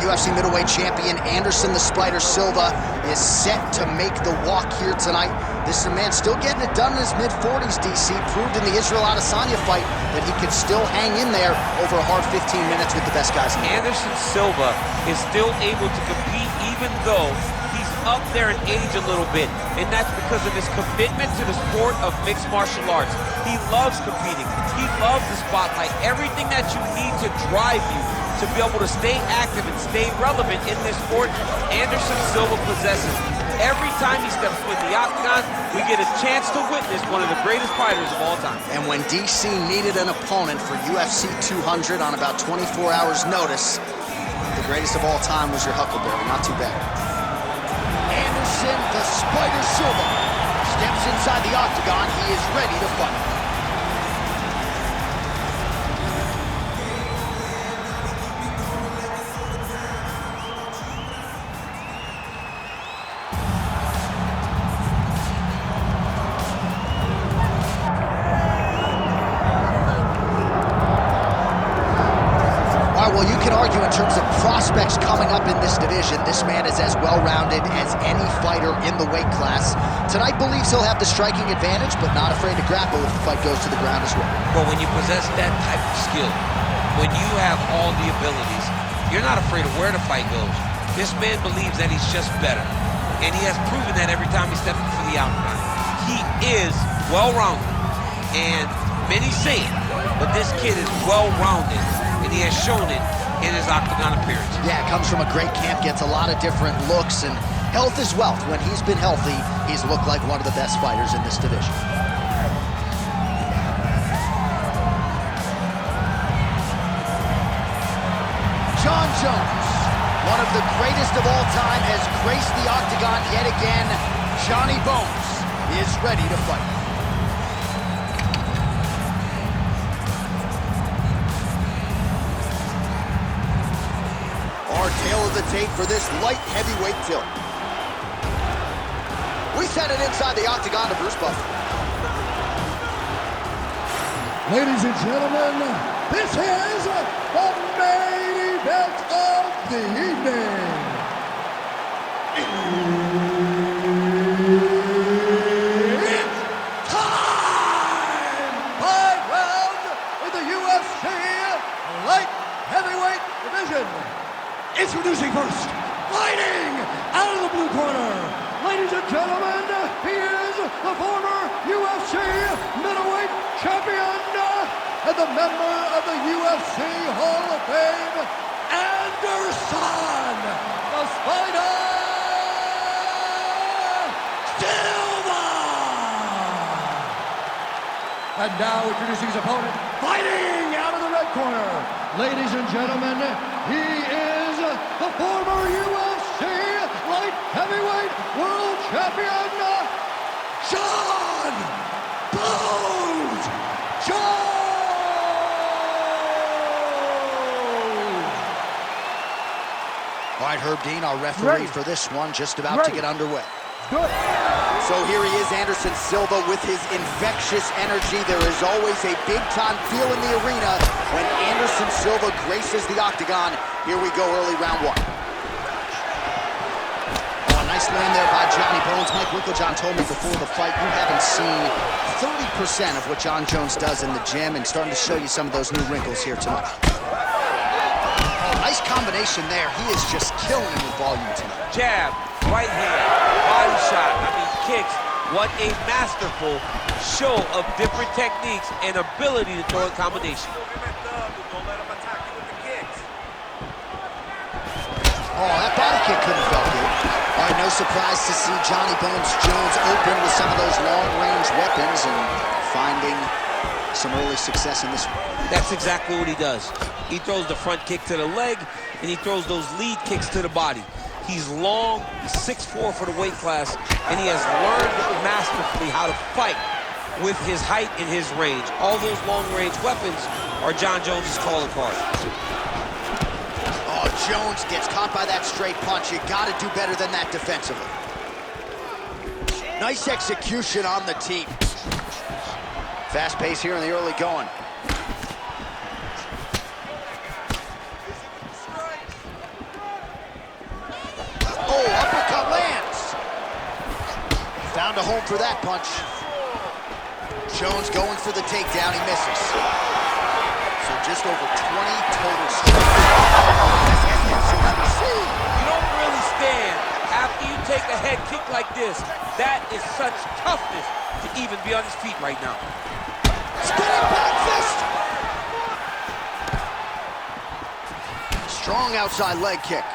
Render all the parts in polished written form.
UFC middleweight champion Anderson the Spider Silva is set to make the walk here tonight. This is a man still getting it done in his mid-40s, DC. Proved in the Israel Adesanya fight that he could still hang in there over a hard 15 minutes with the best guys in the world. Anderson Silva is still able to compete even though he's up there in age a little bit, and that's because of his commitment to the sport of mixed martial arts. He loves competing. He loves the spotlight. Everything that you need to drive you to be able to stay active and stay relevant in this sport, Anderson Silva possesses. Every time he steps foot in the octagon, we get a chance to witness one of the greatest fighters of all time. And when DC needed an opponent for UFC 200 on about 24 hours notice, the greatest of all time was your Huckleberry. Not too bad. Anderson the Spider Silva steps inside the octagon. He is ready to fight. Well, you can argue in terms of prospects coming up in this division, this man is as well-rounded as any fighter in the weight class. Tonight believes he'll have the striking advantage, but not afraid to grapple if the fight goes to the ground as well. Well, when you possess that type of skill, when you have all the abilities, you're not afraid of where the fight goes. This man believes that he's just better, and he has proven that every time he steps into the octagon. He is well-rounded, and many say it, but this kid is well-rounded, and he has shown it in his octagon appearance. Yeah, comes from a great camp, gets a lot of different looks, and health is wealth. When he's been healthy, he's looked like one of the best fighters in this division. Jon Jones, one of the greatest of all time, has graced the octagon yet again. Johnny Bones is ready to fight. Tail of the tape for this light heavyweight tilt. We send it inside the octagon to Bruce Buffer. Ladies and gentlemen, this is the main event of the evening. It's time! 5 rounds in the UFC light heavyweight division. Introducing first, fighting out of the blue corner, ladies and gentlemen, he is the former UFC middleweight champion and the member of the UFC Hall of Fame, Anderson the Spider Silva. And now introducing his opponent, fighting out of the red corner, ladies and gentlemen, he is the former UFC light heavyweight world champion, Jon Bones Jones! All right, Herb Dean, our referee for this one, just about to get underway. Good. So here he is, Anderson Silva, with his infectious energy. There is always a big-time feel in the arena when Anderson Silva graces the octagon. Here we go, early round one. Oh, a nice land there by Johnny Bones. Mike Winklejohn told me before the fight you haven't seen 30% of what Jon Jones does in the gym, and starting to show you some of those new wrinkles here tonight. Oh, nice combination there. He is just killing with volume tonight. Jab, right hand, body shot, kicks. What a masterful show of different techniques and ability to throw in combination. Oh, that body kick couldn't have felt good. All right, no surprise to see Johnny Bones Jones open with some of those long-range weapons and finding some early success in this one. That's exactly what he does. He throws the front kick to the leg, and he throws those lead kicks to the body. He's long, he's 6'4" for the weight class, and he has learned masterfully how to fight with his height and his range. All those long-range weapons are Jon Jones' calling card. Oh, Jones gets caught by that straight punch. You gotta do better than that defensively. Nice execution on the team. Fast pace here in the early going. to home for that punch. Jones going for the takedown, he misses. So just over 20 total strikes. You don't really stand after you take a head kick like this. That is such toughness to even be on his feet right now. Spinning back fist. Strong outside leg kick.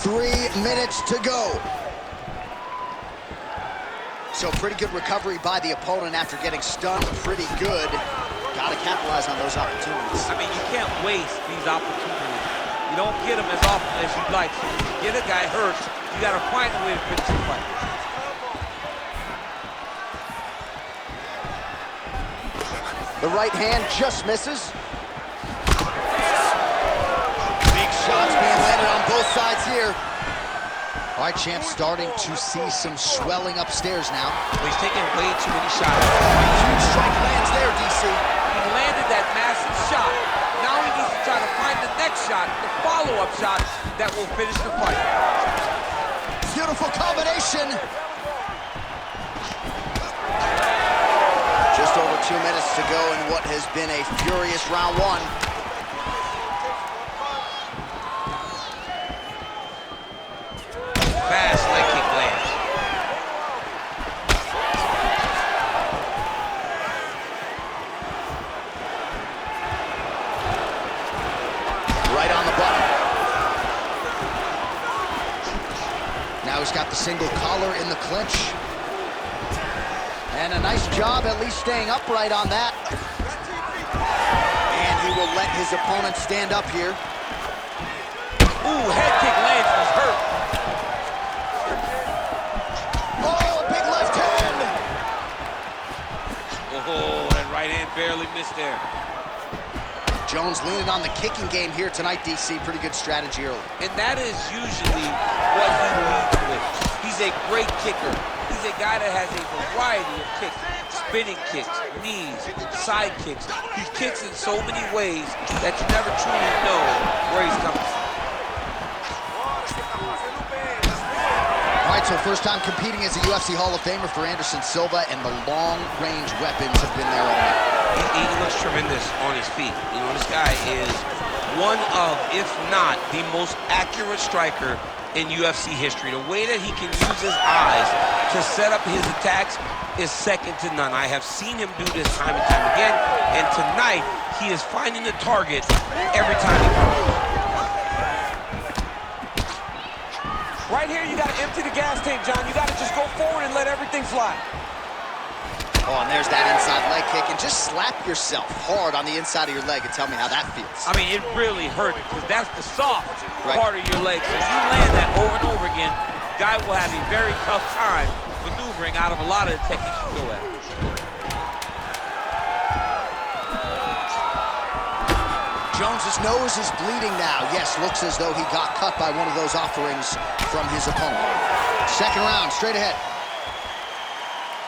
3 minutes to go. So pretty good recovery by the opponent after getting stunned. Pretty good. Got to capitalize on those opportunities. I mean, you can't waste these opportunities. You don't get them as often as you'd like. So when you get a guy hurt, you got to find a way to finish the fight. The right hand just misses. Big shots being landed on both sides here. All right, champ, starting to see some swelling upstairs now. He's taking way too many shots. Huge strike lands there, DC. He landed that massive shot. Now he needs to try to find the next shot, the follow-up shot that will finish the fight. Beautiful combination. Just over 2 minutes to go in what has been a furious round one. Fast leg kick lands. Right on the button. Now he's got the single collar in the clinch. And a nice job at least staying upright on that. And he will let his opponent stand up here. Ooh, head kick lands, he's hurt. Oh, big left hand. Oh, that right hand barely missed there. Jones leaning on the kicking game here tonight, DC. Pretty good strategy early. And that is usually what he leads with. He's a great kicker. He's a guy that has a variety of kicks. Spinning kicks, knees, side kicks. He kicks in so many ways that you never truly know where he's coming from. All right, so first time competing as a UFC Hall of Famer for Anderson Silva, and the long-range weapons have been there all night. He looks tremendous on his feet. You know, this guy is one of, if not, the most accurate striker in UFC history. The way that he can use his eyes to set up his attacks is second to none. I have seen him do this time and time again, and tonight he is finding the target every time he comes. Right here, you got to empty the gas tank, John. You got to just go forward and let everything fly. Oh, and there's that inside leg kick, and just slap yourself hard on the inside of your leg and tell me how that feels. I mean, it really hurt because that's the soft Right. part of your leg. So if you land that over and over again, guy will have a very tough time maneuvering out of a lot of the techniques you go at. Jones's nose is bleeding now. Yes, looks as though he got cut by one of those offerings from his opponent. Second round, straight ahead.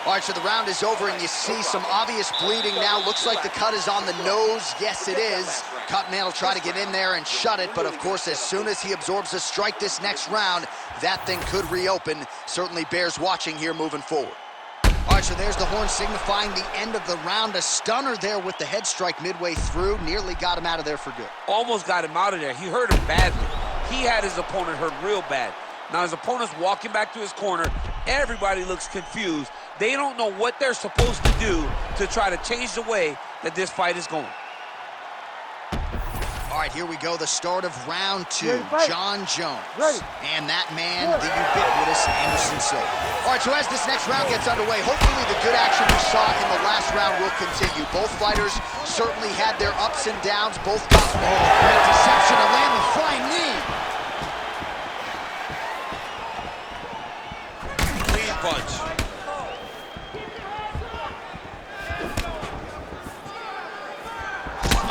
All right, so the round is over, and you see some obvious bleeding now. Looks like the cut is on the nose. Yes, it is. Cutman will try to get in there and shut it, but of course, as soon as he absorbs a strike this next round, that thing could reopen. Certainly bears watching here moving forward. All right, so there's the horn signifying the end of the round. A stunner there with the head strike midway through. Nearly got him out of there for good. Almost got him out of there. He hurt him badly. He had his opponent hurt real bad. Now his opponent's walking back to his corner. Everybody looks confused. They don't know what they're supposed to do to try to change the way that this fight is going. All right, here we go, the start of round two. Jon Jones. And that man, the ubiquitous Anderson Silva. All right, so as this next round gets underway, hopefully the good action we saw in the last round will continue. Both fighters certainly had their ups and downs. Both got great deception to land the flying knee. Clean punch.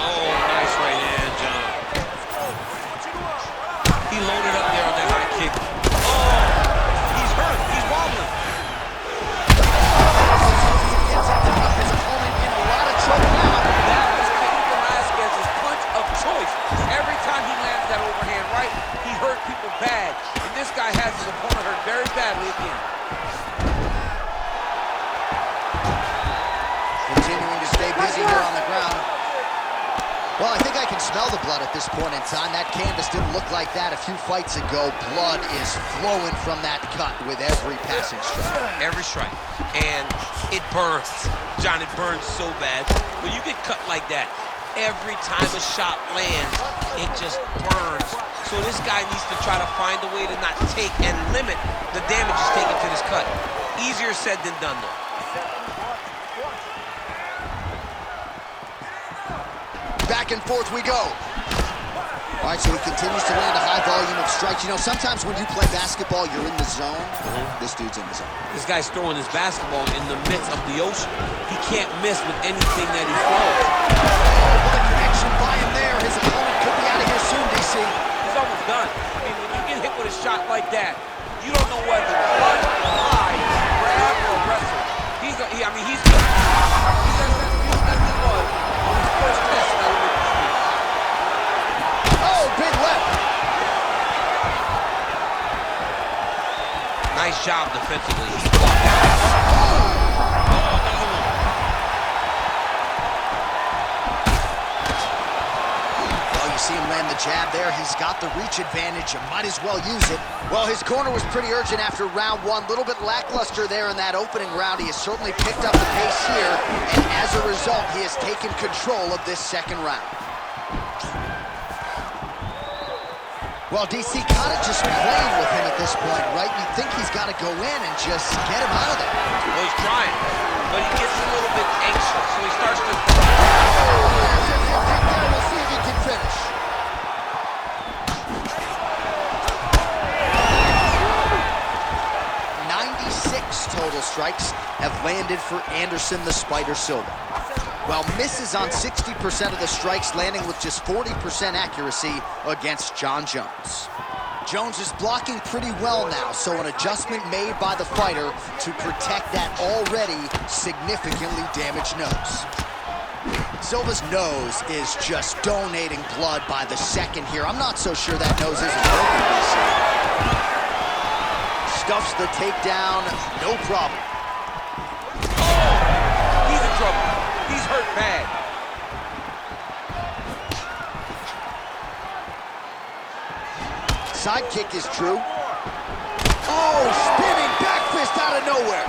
Oh, nice right hand, John. He loaded up there on that high kick. Oh, he's hurt. He's wobbling. Gets up to put his opponent in a lot of trouble now. That was Cain Velasquez's punch of choice. Every time he lands that overhand right, Well, I think I can smell the blood at this point in time. That canvas didn't look like that a few fights ago. Blood is flowing from that cut with every passing strike. Every strike. And it burns. John, it burns so bad. When you get cut like that, every time a shot lands, it just burns. So this guy needs to try to find a way to not take and limit the damage he's taken to this cut. Easier said than done, though. Back and forth we go. All right, so he continues to land a high volume of strikes. You know, sometimes when you play basketball, you're in the zone. This dude's in the zone. This guy's throwing his basketball in the midst of the ocean. He can't miss with anything that he throws. Oh, what a connection by him there. His opponent could be out of here soon, DC. He's almost done. I mean, when you get hit with a shot like that, you don't know whether to run, hide, grab, or wrestle. He's good. He was on his first test. Oh, big left. Nice job defensively. He blocked that. Another one. Well, you see him land the jab there. He's got the reach advantage. You might as well use it. Well, his corner was pretty urgent after round one. A little bit lackluster there in that opening round. He has certainly picked up the pace here, and as a result, he has taken control of this second round. Well, DC kind of just playing with him at this point, right? You think he's got to go in and just get him out of there. Well, he's trying, but he gets a little bit anxious, so he starts to... We'll see if he can finish. Total strikes have landed for Anderson the Spider Silva. While misses on 60% of the strikes, landing with just 40% accuracy against Jon Jones. Jones is blocking pretty well now, so an adjustment made by the fighter to protect that already significantly damaged nose. Silva's nose is just donating blood by the second here. I'm not so sure that nose isn't broken, DC. Stuffs the takedown, no problem. Oh, he's in trouble. He's hurt bad. Side kick is true. Oh, spinning back fist out of nowhere.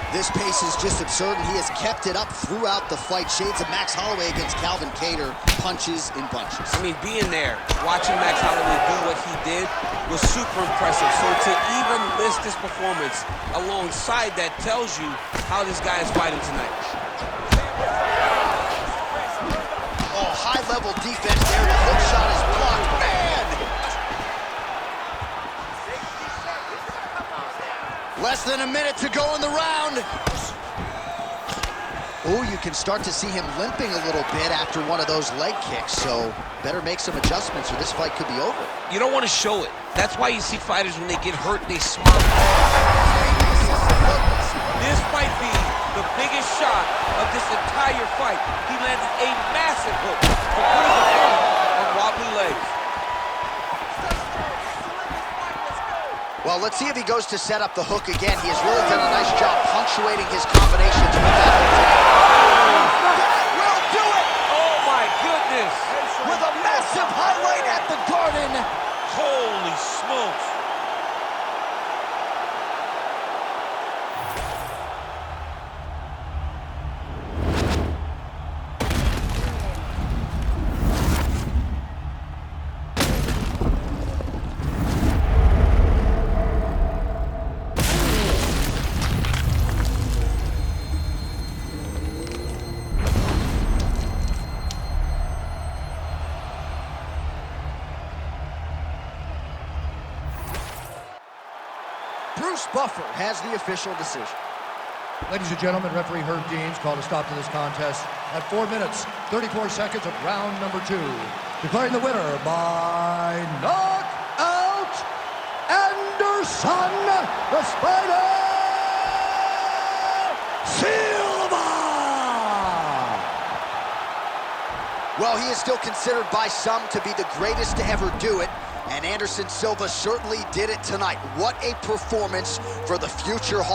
This pace is just absurd, and he has kept it up throughout the fight. Shades of Max Holloway against Calvin Kattar, punches in bunches. I mean, being there, watching Max Holloway do what he did was super impressive. So to even list this performance alongside that tells you how this guy is fighting tonight. Oh, high-level defense there. The hook shot is blocked. Man! Less than a minute to go in the round. Oh, you can start to see him limping a little bit after one of those leg kicks, so better make some adjustments or this fight could be over. You don't want to show it. That's why you see fighters, when they get hurt, they smile. This might be the biggest shot of this entire fight. He landed a massive hook to put his opponent on wobbly legs. Well, let's see if he goes to set up the hook again. He has really done a nice job punctuating his combinations with that hook. That will do it! Oh my goodness! With a massive highlight at the Garden. Holy smokes! Bruce Buffer has the official decision. Ladies and gentlemen, referee Herb Deans called a stop to this contest at 4 minutes, 34 seconds of round number 2. Declaring the winner by knockout, Anderson the Spider Silva! Well, he is still considered by some to be the greatest to ever do it, and Anderson Silva certainly did it tonight. What a performance for the future Hall